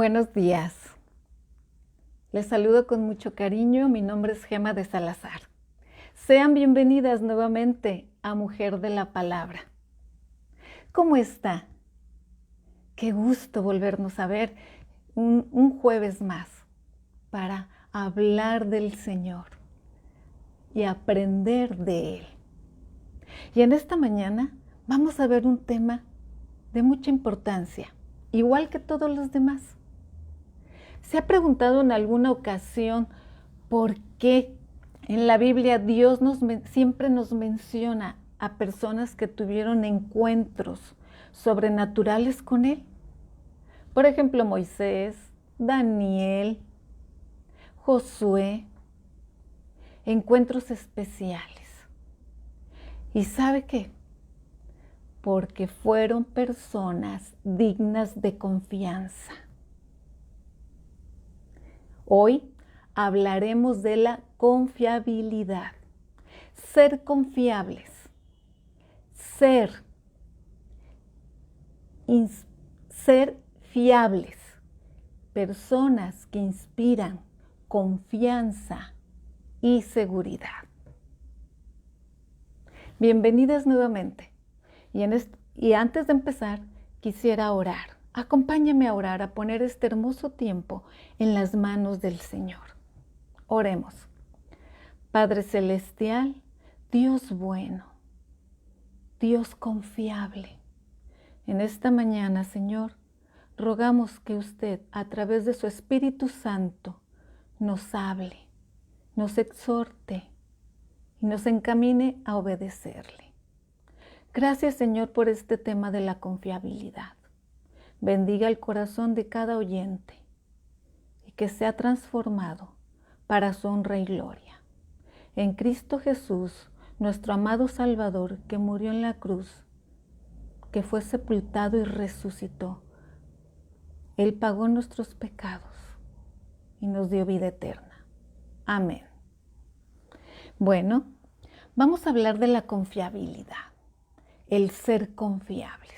Buenos días. Les saludo con mucho cariño. Mi nombre es Gema de Salazar. Sean bienvenidas nuevamente a Mujer de la Palabra. ¿Cómo está? Qué gusto volvernos a ver un jueves más para hablar del Señor y aprender de Él. Y en esta mañana vamos a ver un tema de mucha importancia, igual que todos los demás. ¿Se ha preguntado en alguna ocasión por qué en la Biblia Dios siempre nos menciona a personas que tuvieron encuentros sobrenaturales con Él? Por ejemplo, Moisés, Daniel, Josué, encuentros especiales. ¿Y sabe qué? Porque fueron personas dignas de confianza. Hoy hablaremos de la confiabilidad. Ser confiables. Ser fiables. Personas que inspiran confianza y seguridad. Bienvenidas nuevamente. Y antes de empezar, quisiera orar. Acompáñame a orar, a poner este hermoso tiempo en las manos del Señor. Oremos. Padre Celestial, Dios bueno, Dios confiable. En esta mañana, Señor, rogamos que usted, a través de su Espíritu Santo, nos hable, nos exhorte y nos encamine a obedecerle. Gracias, Señor, por este tema de la confiabilidad. Bendiga el corazón de cada oyente y que sea transformado para su honra y gloria. En Cristo Jesús, nuestro amado Salvador, que murió en la cruz, que fue sepultado y resucitó. Él pagó nuestros pecados y nos dio vida eterna. Amén. Bueno, vamos a hablar de la confiabilidad, el ser confiables.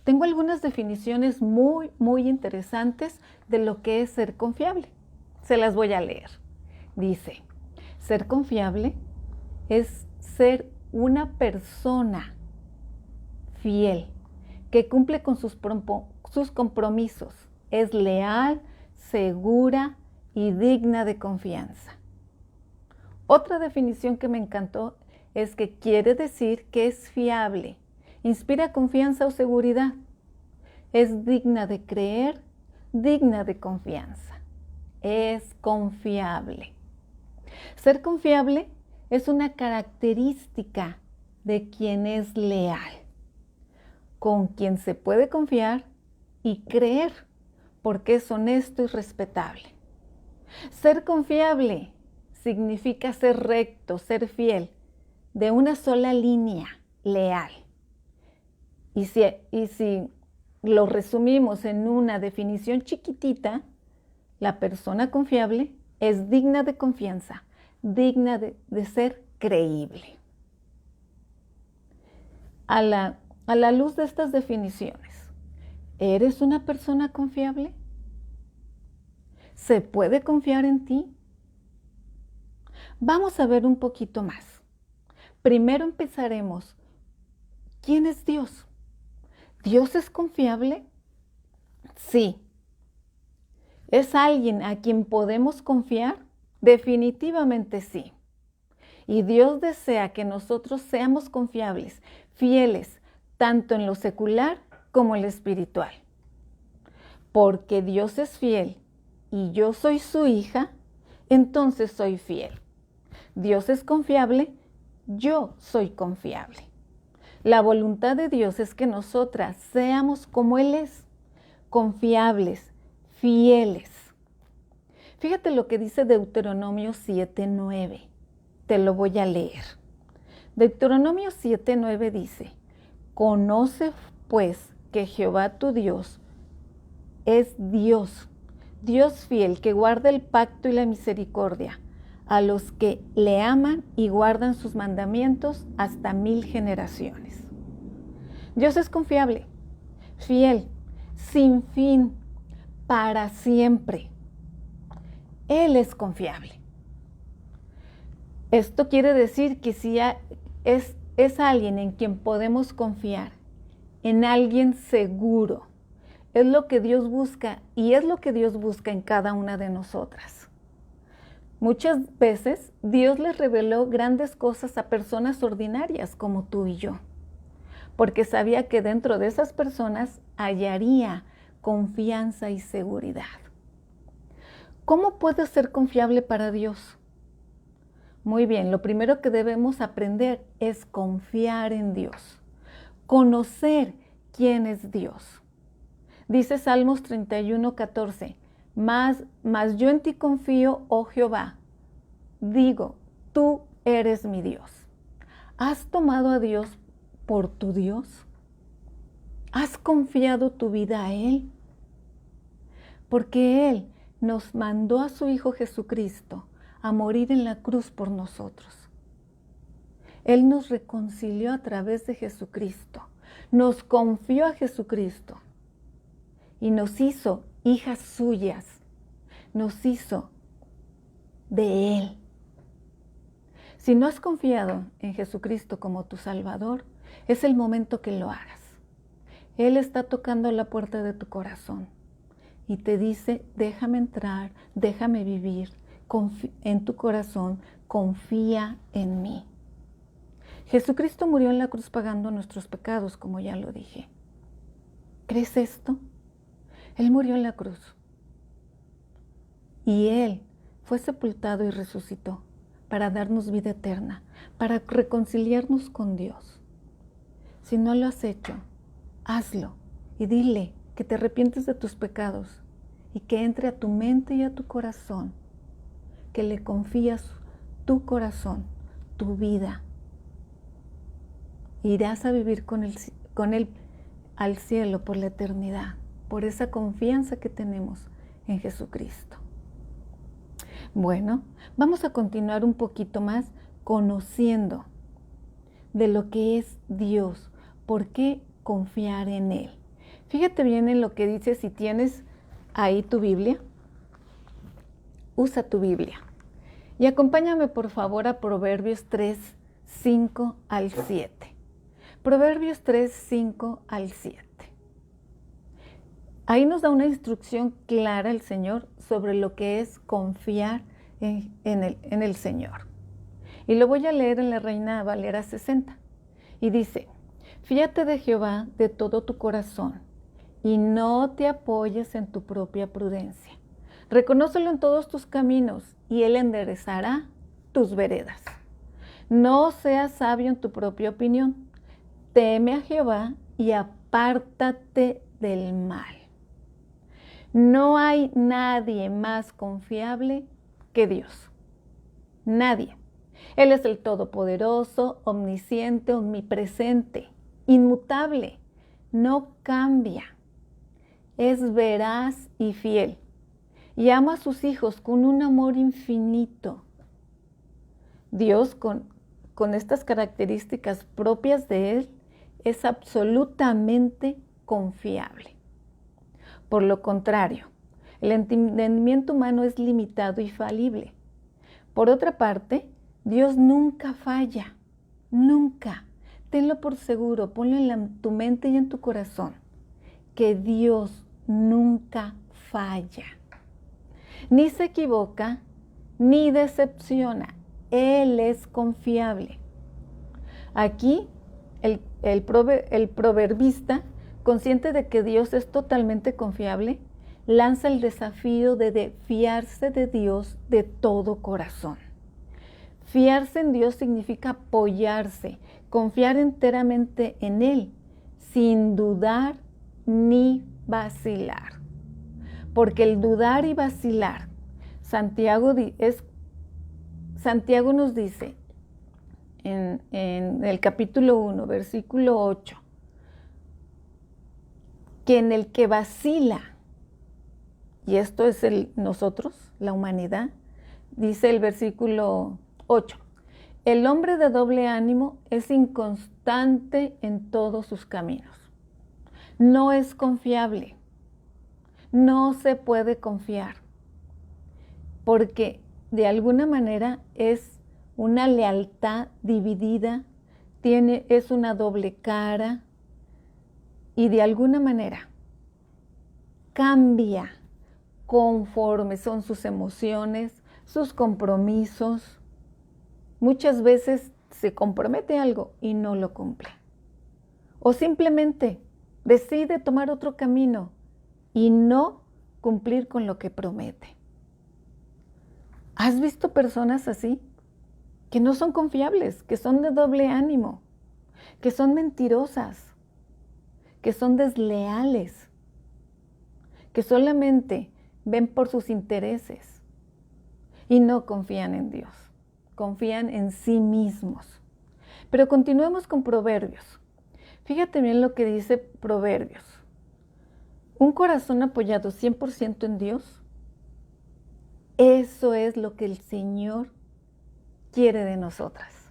Tengo algunas definiciones muy interesantes de lo que es ser confiable. Se las voy a leer. Dice, ser confiable es ser una persona fiel, que cumple con sus compromisos, es leal, segura y digna de confianza. Otra definición que me encantó es que quiere decir que es fiable, inspira confianza o seguridad, es digna de creer, digna de confianza, es confiable. Ser confiable es una característica de quien es leal, con quien se puede confiar y creer, porque es honesto y respetable. Ser confiable significa ser recto, ser fiel, de una sola línea, leal. Y si lo resumimos en una definición chiquitita, la persona confiable es digna de confianza, digna de ser creíble. A la luz de estas definiciones, ¿eres una persona confiable? ¿Se puede confiar en ti? Vamos a ver un poquito más. Primero empezaremos. ¿Quién es Dios? ¿Dios es confiable? Sí. ¿Es alguien a quien podemos confiar? Definitivamente sí. Y Dios desea que nosotros seamos confiables, fieles, tanto en lo secular como en lo espiritual. Porque Dios es fiel y yo soy su hija, entonces soy fiel. Dios es confiable, yo soy confiable. La voluntad de Dios es que nosotras seamos como Él es, confiables, fieles. Fíjate lo que dice Deuteronomio 7:9. Te lo voy a leer. Deuteronomio 7:9 dice, conoce pues que Jehová tu Dios es Dios, Dios fiel, que guarda el pacto y la misericordia a los que le aman y guardan sus mandamientos hasta 1000 generaciones. Dios es confiable, fiel, sin fin, para siempre. Él es confiable. Esto quiere decir que si es alguien en quien podemos confiar, en alguien seguro, es lo que Dios busca y es lo que Dios busca en cada una de nosotras. Muchas veces Dios les reveló grandes cosas a personas ordinarias como tú y yo, porque sabía que dentro de esas personas hallaría confianza y seguridad. ¿Cómo puedo ser confiable para Dios? Muy bien, lo primero que debemos aprender es confiar en Dios, conocer quién es Dios. Dice Salmos 31:14, mas yo en ti confío, oh Jehová. Digo, tú eres mi Dios. ¿Has tomado a Dios por tu Dios? ¿Has confiado tu vida a Él? Porque Él nos mandó a su Hijo Jesucristo a morir en la cruz por nosotros. Él nos reconcilió a través de Jesucristo, nos confió a Jesucristo y nos hizo hijas suyas, nos hizo de Él. Si no has confiado en Jesucristo como tu Salvador, es el momento que lo hagas. Él está tocando la puerta de tu corazón y te dice, déjame entrar, déjame vivir en tu corazón, confía en mí. Jesucristo murió en la cruz pagando nuestros pecados, como ya lo dije. ¿Crees esto? Él murió en la cruz y Él fue sepultado y resucitó para darnos vida eterna, para reconciliarnos con Dios. Si no lo has hecho, hazlo y dile que te arrepientes de tus pecados y que entre a tu mente y a tu corazón, que le confías tu corazón, tu vida. Irás a vivir con él al cielo por la eternidad, por esa confianza que tenemos en Jesucristo. Bueno, vamos a continuar un poquito más conociendo de lo que es Dios, por qué confiar en Él. Fíjate bien en lo que dice, si tienes ahí tu Biblia, usa tu Biblia. Y acompáñame por favor a Proverbios 3, 5 al 7. Proverbios 3, 5 al 7. Ahí nos da una instrucción clara el Señor sobre lo que es confiar en el Señor. Y lo voy a leer en la Reina Valera 60. Y dice, fíate de Jehová de todo tu corazón y no te apoyes en tu propia prudencia. Reconócelo en todos tus caminos y Él enderezará tus veredas. No seas sabio en tu propia opinión. Teme a Jehová y apártate del mal. No hay nadie más confiable que Dios. Nadie. Él es el Todopoderoso, omnisciente, omnipresente, inmutable. No cambia. Es veraz y fiel. Y ama a sus hijos con un amor infinito. Dios, con estas características propias de Él, es absolutamente confiable. Por lo contrario, el entendimiento humano es limitado y falible. Por otra parte, Dios nunca falla, nunca. Tenlo por seguro, ponlo en tu mente y en tu corazón, que Dios nunca falla. Ni se equivoca, ni decepciona. Él es confiable. Aquí, el proverbista, consciente de que Dios es totalmente confiable, lanza el desafío de fiarse de Dios de todo corazón. Fiarse en Dios significa apoyarse, confiar enteramente en Él, sin dudar ni vacilar. Porque el dudar y vacilar, Santiago nos dice en el capítulo 1, versículo 8, que en el que vacila, y esto es nosotros, la humanidad, dice el versículo 8, el hombre de doble ánimo es inconstante en todos sus caminos. No es confiable, No se puede confiar, porque de alguna manera es una lealtad dividida, es una doble cara y de alguna manera cambia conforme son sus emociones, sus compromisos. Muchas veces se compromete algo y no lo cumple. O simplemente decide tomar otro camino y no cumplir con lo que promete. ¿Has visto personas así? Que no son confiables, que son de doble ánimo, que son mentirosas, que son desleales, que solamente ven por sus intereses y no confían en Dios, confían en sí mismos. Pero continuemos con Proverbios. Fíjate bien lo que dice Proverbios. Un corazón apoyado 100% en Dios, eso es lo que el Señor quiere de nosotras.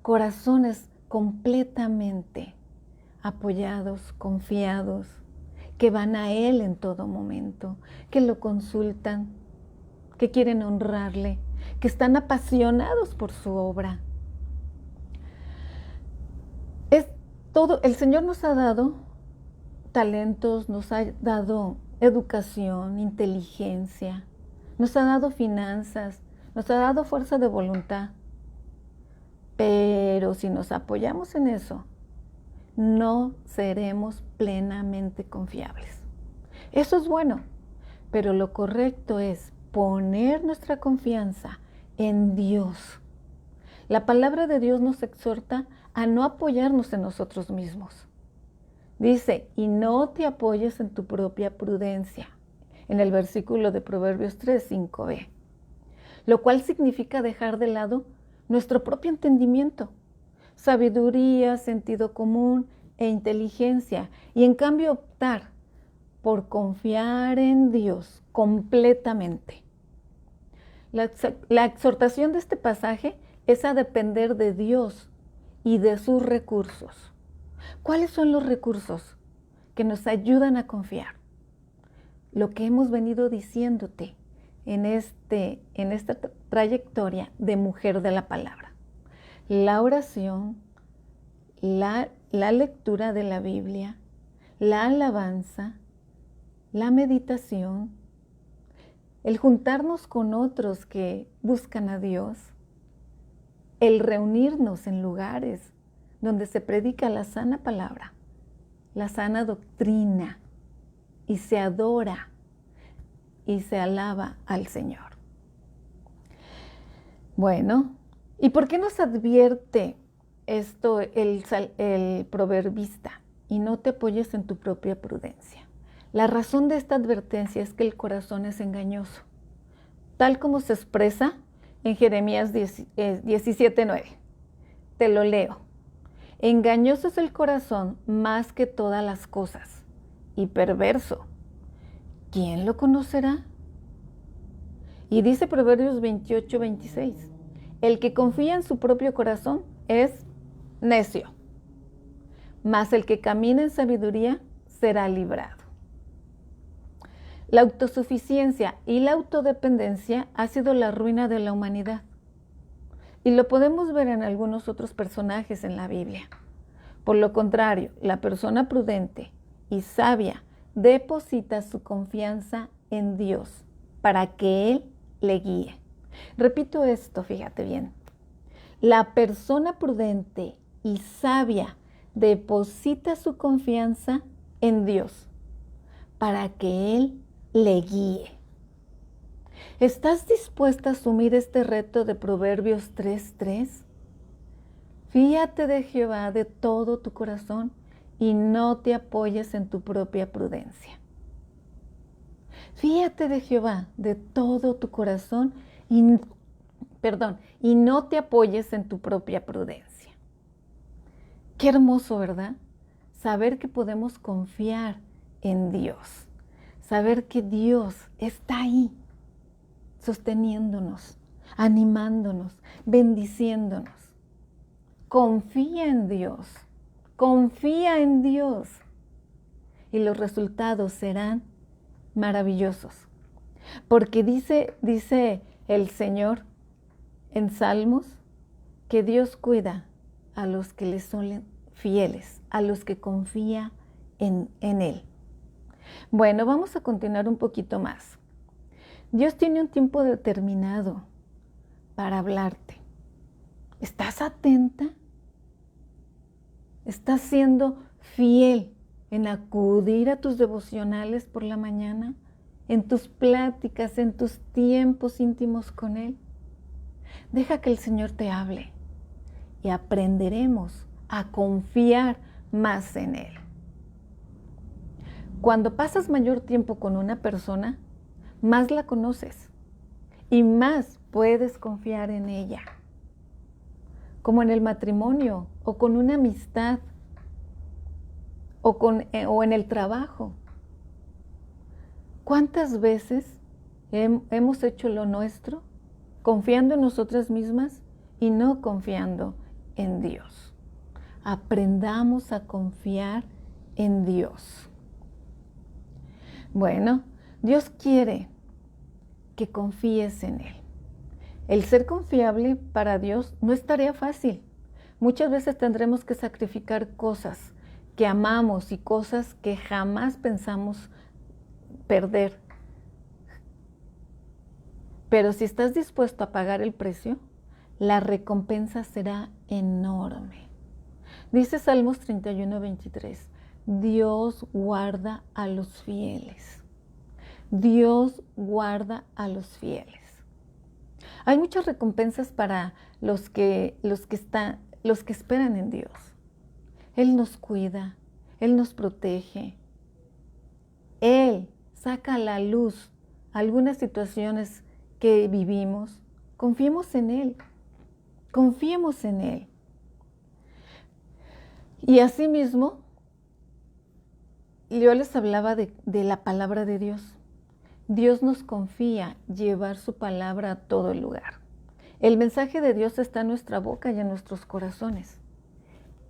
Corazones completamente apoyados, confiados, que van a Él en todo momento, que lo consultan, que quieren honrarle, que están apasionados por su obra. El Señor nos ha dado talentos, nos ha dado educación, inteligencia, nos ha dado finanzas, nos ha dado fuerza de voluntad. Pero si nos apoyamos en eso, no seremos plenamente confiables. Eso es bueno, pero lo correcto es poner nuestra confianza en Dios. La palabra de Dios nos exhorta a no apoyarnos en nosotros mismos. Dice, y no te apoyes en tu propia prudencia, en el versículo de Proverbios 3, 5b, lo cual significa dejar de lado nuestro propio entendimiento, sabiduría, sentido común e inteligencia, y en cambio optar por confiar en Dios completamente. La exhortación de este pasaje es a depender de Dios y de sus recursos. ¿Cuáles son los recursos que nos ayudan a confiar? Lo que hemos venido diciéndote en esta trayectoria de mujer de la palabra. La oración, la lectura de la Biblia, la alabanza, la meditación, el juntarnos con otros que buscan a Dios, el reunirnos en lugares donde se predica la sana palabra, la sana doctrina, y se adora y se alaba al Señor. Bueno, ¿y por qué nos advierte esto el proverbista? Y no te apoyes en tu propia prudencia. La razón de esta advertencia es que el corazón es engañoso, tal como se expresa en Jeremías 17:9. Te lo leo. Engañoso es el corazón más que todas las cosas, y perverso. ¿Quién lo conocerá? Y dice Proverbios 28:26. El que confía en su propio corazón es necio, mas el que camina en sabiduría será librado. La autosuficiencia y la autodependencia ha sido la ruina de la humanidad. Y lo podemos ver en algunos otros personajes en la Biblia. Por lo contrario, la persona prudente y sabia deposita su confianza en Dios para que Él le guíe. Repito esto, fíjate bien. La persona prudente y sabia deposita su confianza en Dios para que Él le guíe. ¿Estás dispuesta a asumir este reto de Proverbios 3:3? Fíate de Jehová de todo tu corazón y no te apoyes en tu propia prudencia. Fíate de Jehová de todo tu corazón y no te apoyes en tu propia prudencia. Qué hermoso, ¿verdad? Saber que podemos confiar en Dios. Saber que Dios está ahí, sosteniéndonos, animándonos, bendiciéndonos. Confía en Dios, confía en Dios. Y los resultados serán maravillosos. Porque dice el Señor en Salmos que Dios cuida a los que le son fieles, a los que confía en Él. Bueno, vamos a continuar un poquito más. Dios tiene un tiempo determinado para hablarte. ¿Estás atenta? ¿Estás siendo fiel en acudir a tus devocionales por la mañana? ¿En tus pláticas, en tus tiempos íntimos con Él? Deja que el Señor te hable y aprenderemos a confiar más en Él. Cuando pasas mayor tiempo con una persona, más la conoces y más puedes confiar en ella. Como en el matrimonio o con una amistad o en el trabajo. ¿Cuántas veces hemos hecho lo nuestro confiando en nosotras mismas y no confiando en Dios? Aprendamos a confiar en Dios. Bueno, Dios quiere que confíes en Él. El ser confiable para Dios no es tarea fácil. Muchas veces tendremos que sacrificar cosas que amamos y cosas que jamás pensamos perder. Pero si estás dispuesto a pagar el precio, la recompensa será enorme. Dice Salmos 31:23, Dios guarda a los fieles. Dios guarda a los fieles. Hay muchas recompensas para los que esperan en Dios. Él nos cuida, Él nos protege. Él saca a la luz algunas situaciones que vivimos. Confiemos en Él. Confiemos en Él. Y asimismo, yo les hablaba de la palabra de Dios. Dios nos confía llevar su palabra a todo lugar. El mensaje de Dios está en nuestra boca y en nuestros corazones.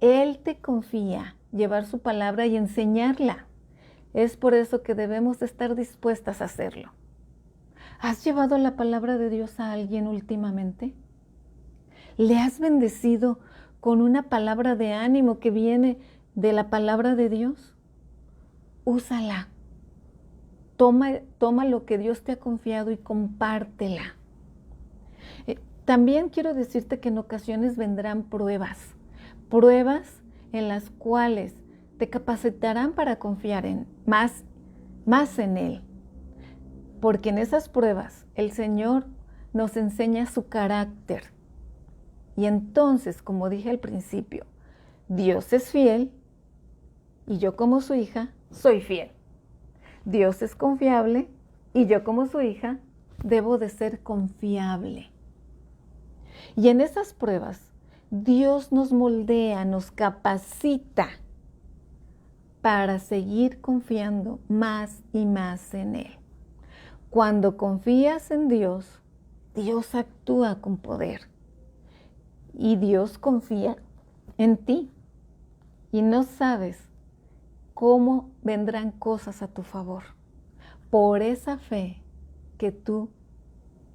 Él te confía llevar su palabra y enseñarla. Es por eso que debemos estar dispuestas a hacerlo. ¿Has llevado la palabra de Dios a alguien últimamente? ¿Le has bendecido con una palabra de ánimo que viene de la palabra de Dios? Úsala. Toma lo que Dios te ha confiado y compártela. También quiero decirte que en ocasiones vendrán pruebas en las cuales te capacitarán para confiar más en Él. Porque en esas pruebas el Señor nos enseña su carácter. Y entonces, como dije al principio, Dios es fiel y yo como su hija soy fiel. Dios es confiable y yo como su hija debo de ser confiable. Y en esas pruebas, Dios nos moldea, nos capacita para seguir confiando más y más en Él. Cuando confías en Dios, Dios actúa con poder. Y Dios confía en ti. Y no sabes cómo vendrán cosas a tu favor. Por esa fe que tú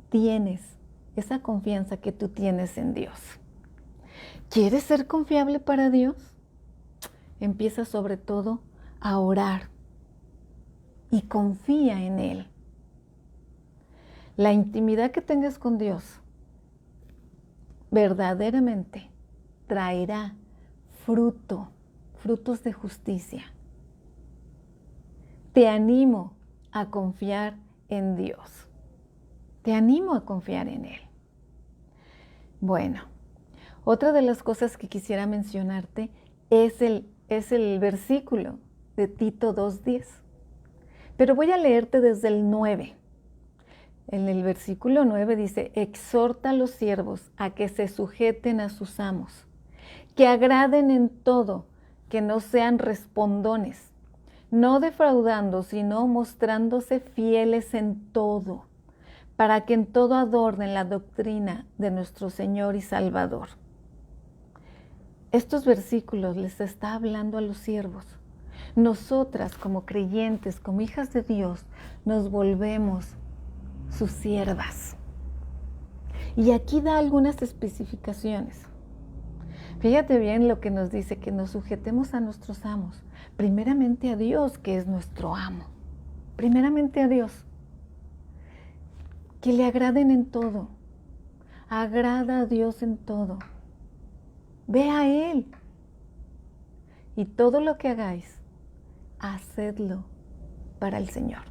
tienes, esa confianza que tú tienes en Dios. ¿Quieres ser confiable para Dios? Empieza sobre todo a orar y confía en Él. La intimidad que tengas con Dios verdaderamente traerá frutos de justicia. Te animo a confiar en Dios. Te animo a confiar en Él. Bueno, otra de las cosas que quisiera mencionarte es el versículo de Tito 2:10. Pero voy a leerte desde el 9. En el versículo 9 dice, exhorta a los siervos a que se sujeten a sus amos, que agraden en todo, que no sean respondones, no defraudando, sino mostrándose fieles en todo, para que en todo adornen la doctrina de nuestro Señor y Salvador. Estos versículos les está hablando a los siervos. Nosotras como creyentes, como hijas de Dios, nos volvemos sus siervas. Y aquí da algunas especificaciones. Fíjate bien lo que nos dice, que nos sujetemos a nuestros amos. Primeramente a Dios, que es nuestro amo. Primeramente a Dios. Que le agraden en todo. Agrada a Dios en todo. Ve a Él. Y todo lo que hagáis, hacedlo para el Señor.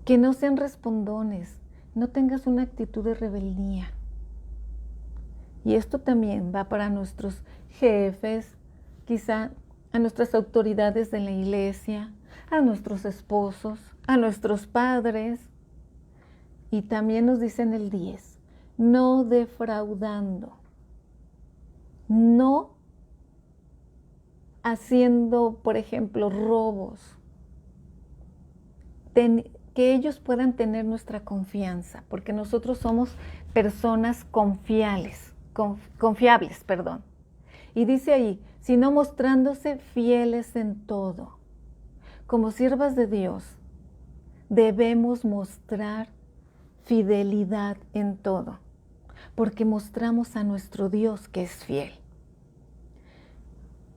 Que no sean respondones. No tengas una actitud de rebeldía. Y esto también va para nuestros jefes, quizá a nuestras autoridades de la iglesia, a nuestros esposos, a nuestros padres. Y también nos dice en el 10, no defraudando, no haciendo, por ejemplo, robos, que ellos puedan tener nuestra confianza, porque nosotros somos personas confiables. Y dice ahí, sino mostrándose fieles en todo. Como siervas de Dios, debemos mostrar fidelidad en todo, porque mostramos a nuestro Dios que es fiel.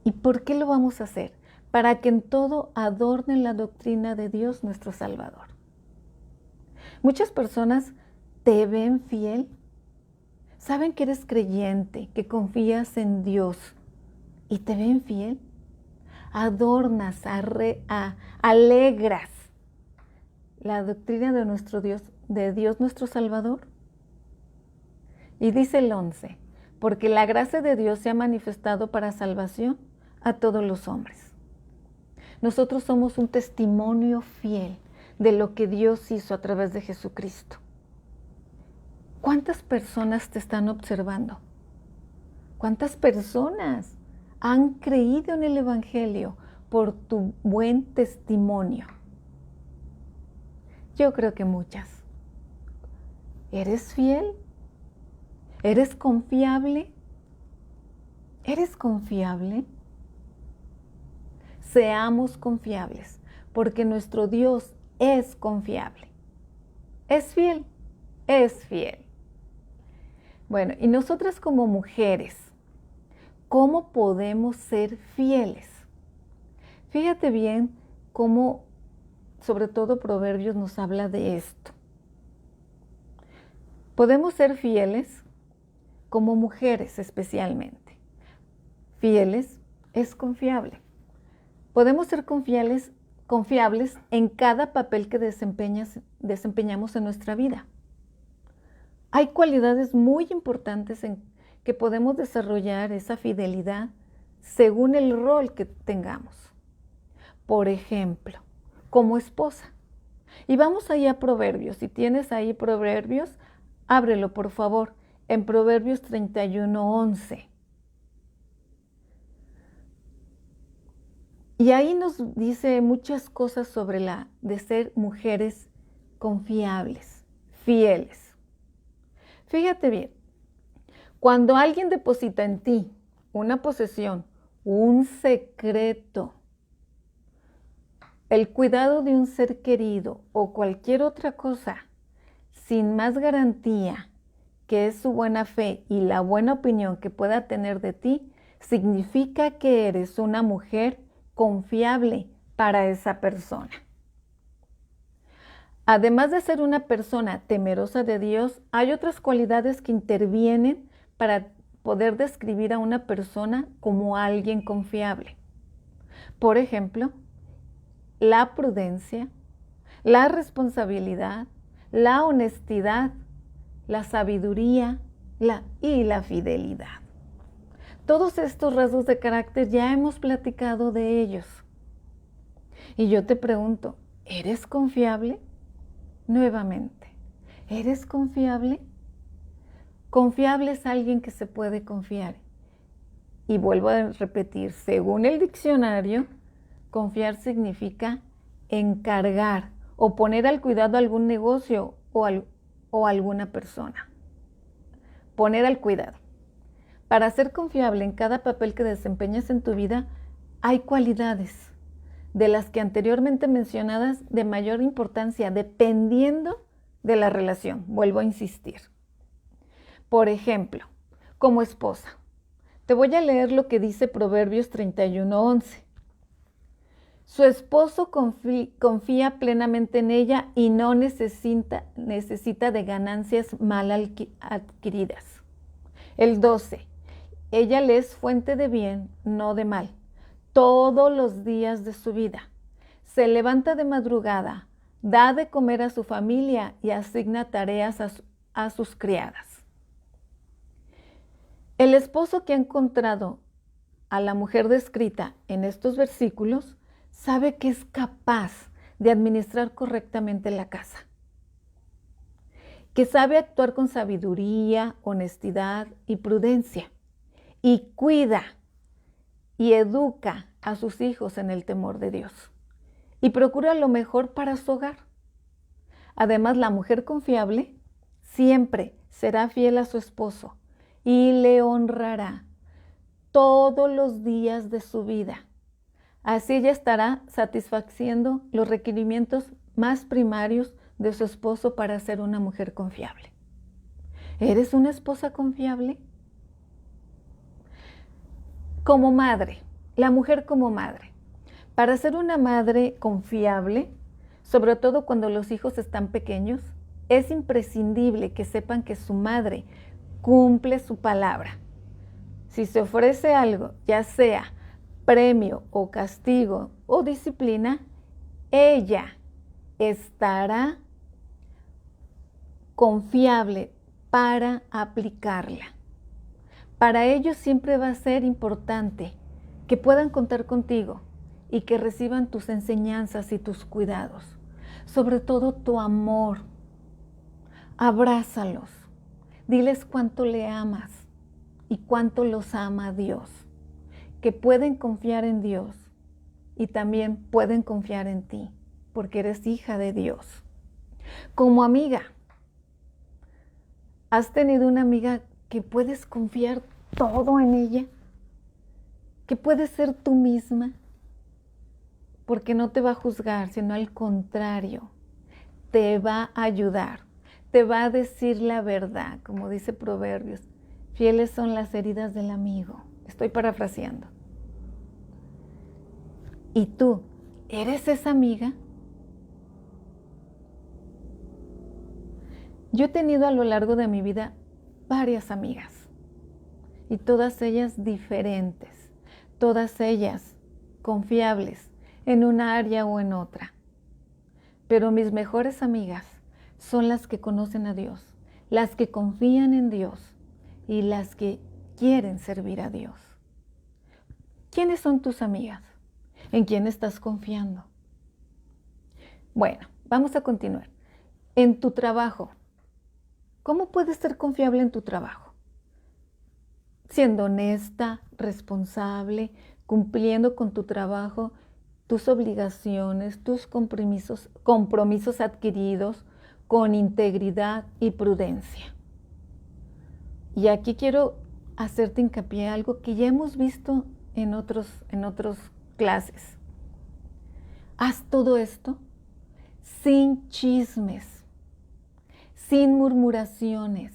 ¿Y por qué lo vamos a hacer? Para que en todo adornen la doctrina de Dios nuestro Salvador. Muchas personas te ven fiel. Saben que eres creyente, que confías en Dios y te ven fiel. Adornas, alegras la doctrina de nuestro Dios, de Dios nuestro Salvador. Y dice el 11, porque la gracia de Dios se ha manifestado para salvación a todos los hombres. Nosotros somos un testimonio fiel de lo que Dios hizo a través de Jesucristo. ¿Cuántas personas te están observando? ¿Cuántas personas han creído en el Evangelio por tu buen testimonio? Yo creo que muchas. ¿Eres fiel? ¿Eres confiable? ¿Eres confiable? Seamos confiables, porque nuestro Dios es confiable. Es fiel, es fiel. Bueno, y nosotras como mujeres, ¿cómo podemos ser fieles? Fíjate bien cómo, sobre todo Proverbios nos habla de esto. Podemos ser fieles como mujeres especialmente. Fieles es confiable. Podemos ser confiables en cada papel que desempeñamos en nuestra vida. Hay cualidades muy importantes en que podemos desarrollar esa fidelidad según el rol que tengamos. Por ejemplo, como esposa. Y vamos ahí a Proverbios. Si tienes ahí Proverbios, ábrelo por favor, en Proverbios 31:11. Y ahí nos dice muchas cosas sobre de ser mujeres confiables, fieles. Fíjate bien, cuando alguien deposita en ti una posesión, un secreto, el cuidado de un ser querido o cualquier otra cosa, sin más garantía que es su buena fe y la buena opinión que pueda tener de ti, significa que eres una mujer confiable para esa persona. Además de ser una persona temerosa de Dios, hay otras cualidades que intervienen para poder describir a una persona como alguien confiable. Por ejemplo, la prudencia, la responsabilidad, la honestidad, la sabiduría y la fidelidad. Todos estos rasgos de carácter ya hemos platicado de ellos. Y yo te pregunto, ¿eres confiable? Nuevamente, ¿eres confiable? Confiable es alguien que se puede confiar. Y vuelvo a repetir, según el diccionario, confiar significa encargar o poner al cuidado algún negocio o alguna persona. Poner al cuidado. Para ser confiable en cada papel que desempeñas en tu vida, hay cualidades de las que anteriormente mencionadas de mayor importancia dependiendo de la relación. Vuelvo a insistir. Por ejemplo, como esposa, te voy a leer lo que dice Proverbios 31:11. Su esposo confía plenamente en ella y no necesita de ganancias mal adquiridas. El 12. Ella le es fuente de bien, no de mal, todos los días de su vida. Se levanta de madrugada, da de comer a su familia y asigna tareas a sus criadas. El esposo que ha encontrado a la mujer descrita en estos versículos sabe que es capaz de administrar correctamente la casa, que sabe actuar con sabiduría, honestidad y prudencia, y cuida y educa a sus hijos en el temor de Dios, y procura lo mejor para su hogar. Además, la mujer confiable siempre será fiel a su esposo y le honrará todos los días de su vida. Así ella estará satisfaciendo los requerimientos más primarios de su esposo para ser una mujer confiable. ¿Eres una esposa confiable? Como madre, la mujer como madre. Para ser una madre confiable, sobre todo cuando los hijos están pequeños, es imprescindible que sepan que su madre cumple su palabra. Si se ofrece algo, ya sea premio o castigo o disciplina, ella estará confiable para aplicarla. Para ellos siempre va a ser importante que puedan contar contigo y que reciban tus enseñanzas y tus cuidados, sobre todo tu amor. Abrázalos, diles cuánto le amas y cuánto los ama Dios, que pueden confiar en Dios y también pueden confiar en ti, porque eres hija de Dios. Como amiga, ¿has tenido una amiga que puedes confiar todo en ella? ¿Que puedes ser tú misma? Porque no te va a juzgar, sino al contrario, te va a ayudar, te va a decir la verdad, como dice Proverbios. Fieles son las heridas del amigo. Estoy parafraseando. ¿Y tú, eres esa amiga? Yo he tenido a lo largo de mi vida varias amigas y todas ellas diferentes, todas ellas confiables en una área o en otra. Pero mis mejores amigas son las que conocen a Dios, las que confían en Dios y las que quieren servir a Dios. ¿Quiénes son tus amigas? ¿En quién estás confiando? Bueno, vamos a continuar. En tu trabajo, ¿cómo puedes ser confiable en tu trabajo? Siendo honesta, responsable, cumpliendo con tu trabajo, tus obligaciones, tus compromisos adquiridos con integridad y prudencia. Y aquí quiero hacerte hincapié en algo que ya hemos visto en otras clases. Haz todo esto sin chismes, sin murmuraciones,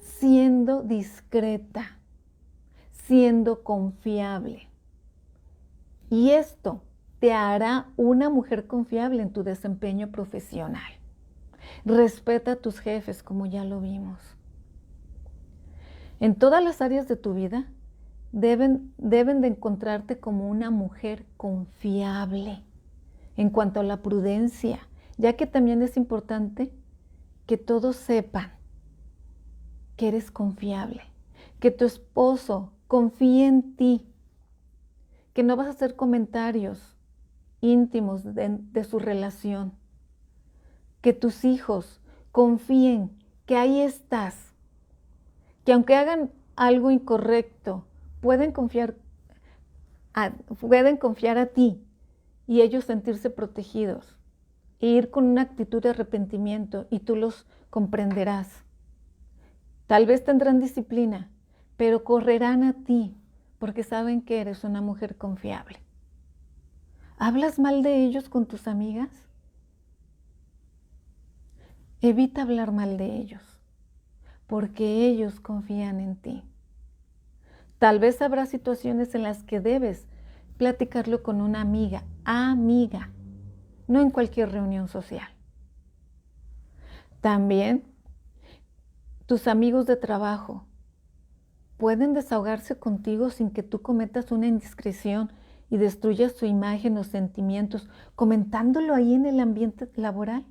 siendo discreta, siendo confiable. Y esto te hará una mujer confiable en tu desempeño profesional. Respeta a tus jefes, como ya lo vimos. En todas las áreas de tu vida deben de encontrarte como una mujer confiable en cuanto a la prudencia, ya que también es importante que todos sepan que eres confiable, que tu esposo confíe en ti, que no vas a hacer comentarios íntimos de su relación, que tus hijos confíen que ahí estás, que aunque hagan algo incorrecto, pueden confiar a ti y ellos sentirse protegidos e ir con una actitud de arrepentimiento y tú los comprenderás. Tal vez tendrán disciplina, pero correrán a ti porque saben que eres una mujer confiable. ¿Hablas mal de ellos con tus amigas? Evita hablar mal de ellos, porque ellos confían en ti. Tal vez habrá situaciones en las que debes platicarlo con una amiga, no en cualquier reunión social. También tus amigos de trabajo pueden desahogarse contigo sin que tú cometas una indiscreción y destruyas su imagen o sentimientos, comentándolo ahí en el ambiente laboral.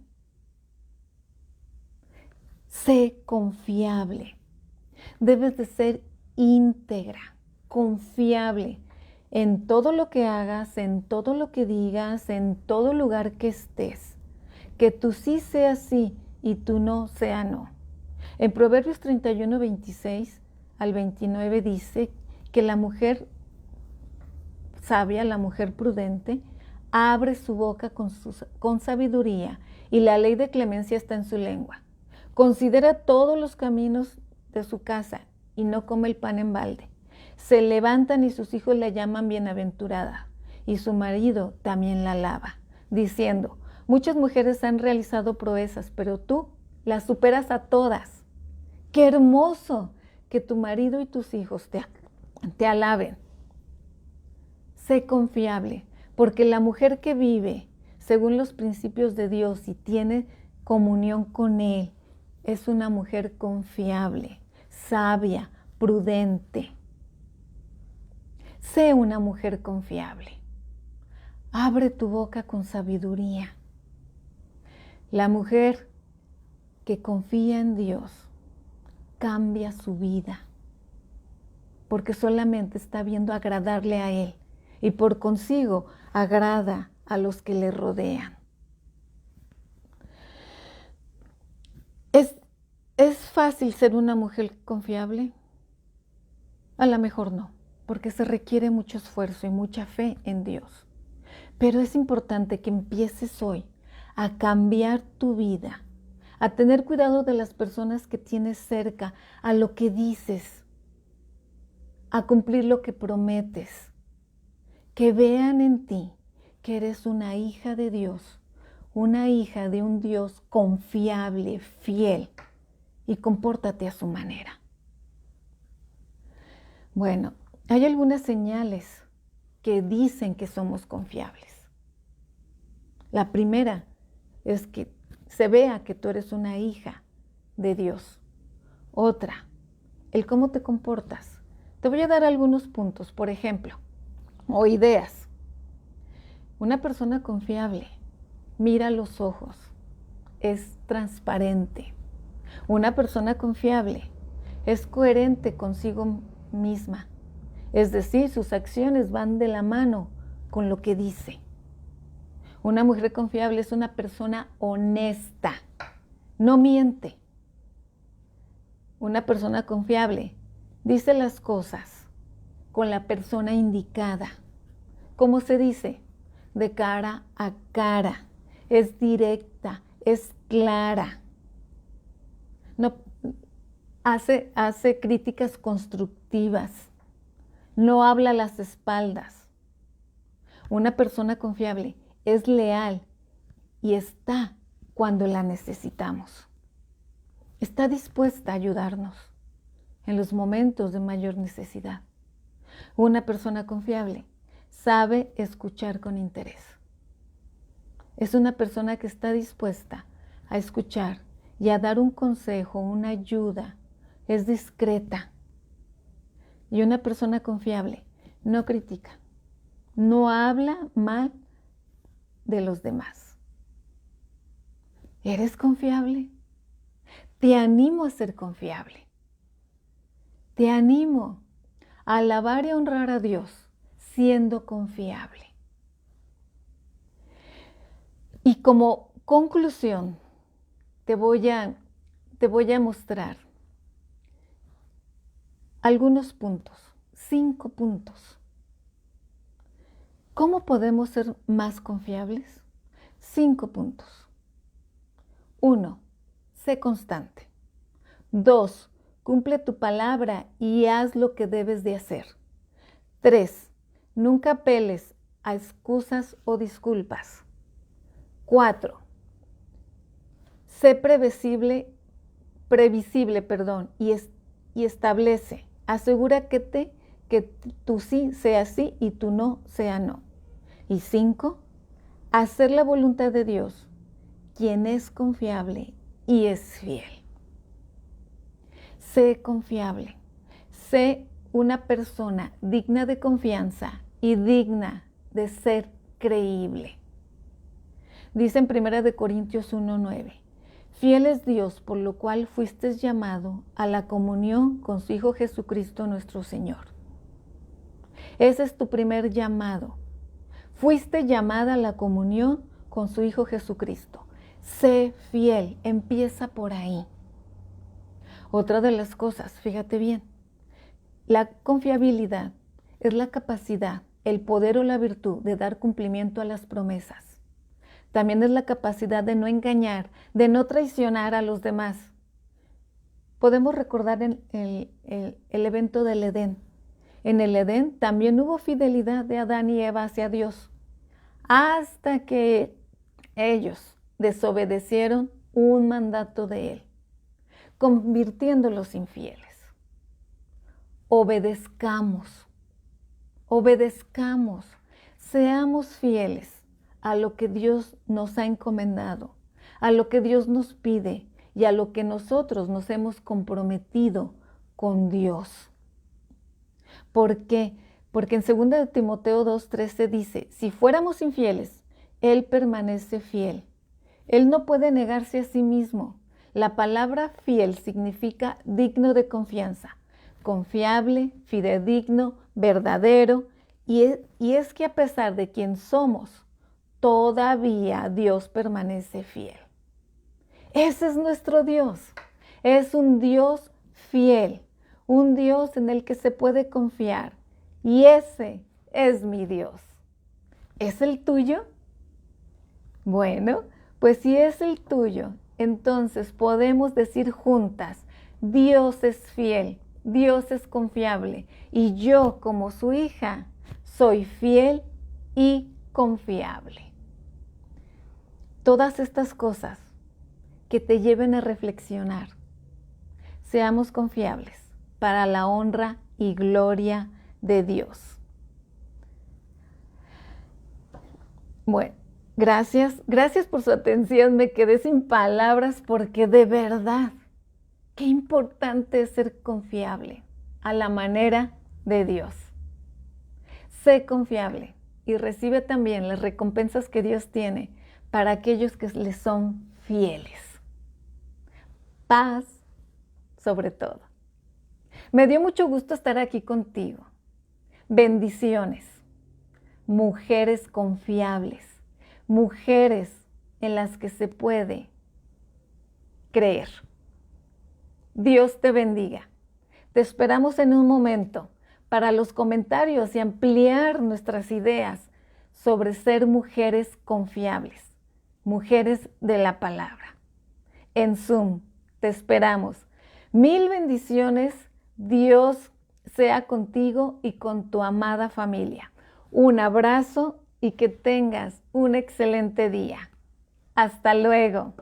Sé confiable. Debes de ser íntegra, confiable en todo lo que hagas, en todo lo que digas, en todo lugar que estés. Que tú sí sea sí y tú no sea no. En Proverbios 31, 26 al 29 dice que la mujer sabia, la mujer prudente, abre su boca con sabiduría y la ley de clemencia está en su lengua. Considera todos los caminos de su casa y no come el pan en balde. Se levantan y sus hijos la llaman bienaventurada y su marido también la alaba, diciendo: muchas mujeres han realizado proezas, pero tú las superas a todas. ¡Qué hermoso que tu marido y tus hijos te alaben! Sé confiable, porque la mujer que vive según los principios de Dios y tiene comunión con Él es una mujer confiable, sabia, prudente. Sé una mujer confiable. Abre tu boca con sabiduría. La mujer que confía en Dios cambia su vida, porque solamente está viendo agradarle a Él y por consigo agrada a los que le rodean. ¿Es fácil ser una mujer confiable? A lo mejor no, porque se requiere mucho esfuerzo y mucha fe en Dios. Pero es importante que empieces hoy a cambiar tu vida, a tener cuidado de las personas que tienes cerca, a lo que dices, a cumplir lo que prometes, que vean en ti que eres una hija de Dios, una hija de un Dios confiable, fiel, y compórtate a su manera. Bueno, hay algunas señales que dicen que somos confiables. La primera es que se vea que tú eres una hija de Dios. Otra, el cómo te comportas. Te voy a dar algunos puntos, por ejemplo, o ideas. Una persona confiable mira a los ojos, es transparente. Una persona confiable es coherente consigo misma, es decir, sus acciones van de la mano con lo que dice. Una mujer confiable es una persona honesta, no miente. Una persona confiable dice las cosas con la persona indicada. ¿Cómo se dice? De cara a cara. Es directa, es clara. No hace críticas constructivas. No habla a las espaldas. Una persona confiable es leal y está cuando la necesitamos. Está dispuesta a ayudarnos en los momentos de mayor necesidad. Una persona confiable sabe escuchar con interés. Es una persona que está dispuesta a escuchar y a dar un consejo, una ayuda. Es discreta. Y una persona confiable no critica, no habla mal de los demás. ¿Eres confiable? Te animo a ser confiable. Te animo a alabar y honrar a Dios siendo confiable. Y como conclusión, te voy a mostrar algunos puntos, 5 puntos. ¿Cómo podemos ser más confiables? 5 puntos. 1. Sé constante. 2. Cumple tu palabra y haz lo que debes de hacer. 3. Nunca apeles a excusas o disculpas. 4. Sé previsible, y establece. Asegúrate que tu sí sea sí y tu no sea no. Y 5. Hacer la voluntad de Dios, quien es confiable y es fiel. Sé confiable. Sé una persona digna de confianza y digna de ser creíble. Dice en 1 Corintios 1:9, fiel es Dios, por lo cual fuiste llamado a la comunión con su Hijo Jesucristo nuestro Señor. Ese es tu primer llamado. Fuiste llamada a la comunión con su Hijo Jesucristo. Sé fiel, empieza por ahí. Otra de las cosas, fíjate bien, la confiabilidad es la capacidad, el poder o la virtud de dar cumplimiento a las promesas. También es la capacidad de no engañar, de no traicionar a los demás. Podemos recordar el evento del Edén. En el Edén también hubo fidelidad de Adán y Eva hacia Dios, hasta que ellos desobedecieron un mandato de Él, convirtiéndolos infieles. Obedezcamos, seamos fieles a lo que Dios nos ha encomendado, a lo que Dios nos pide y a lo que nosotros nos hemos comprometido con Dios. ¿Por qué? Porque en 2 Timoteo 2:13 dice, si fuéramos infieles, Él permanece fiel. Él no puede negarse a sí mismo. La palabra fiel significa digno de confianza, confiable, fidedigno, verdadero, y es que a pesar de quién somos, todavía Dios permanece fiel. Ese es nuestro Dios. Es un Dios fiel, un Dios en el que se puede confiar. Y ese es mi Dios. ¿Es el tuyo? Bueno, pues si es el tuyo, entonces podemos decir juntas, Dios es fiel, Dios es confiable, y yo como su hija soy fiel y confiable. Todas estas cosas que te lleven a reflexionar. Seamos confiables para la honra y gloria de Dios. Bueno, gracias por su atención. Me quedé sin palabras porque de verdad, qué importante es ser confiable a la manera de Dios. Sé confiable y recibe también las recompensas que Dios tiene para aquellos que le son fieles. Paz sobre todo. Me dio mucho gusto estar aquí contigo. Bendiciones. Mujeres confiables. Mujeres en las que se puede creer. Dios te bendiga. Te esperamos en un momento para los comentarios y ampliar nuestras ideas sobre ser mujeres confiables, mujeres de la palabra. En Zoom, te esperamos. 1000 bendiciones. Dios sea contigo y con tu amada familia. Un abrazo y que tengas un excelente día. Hasta luego.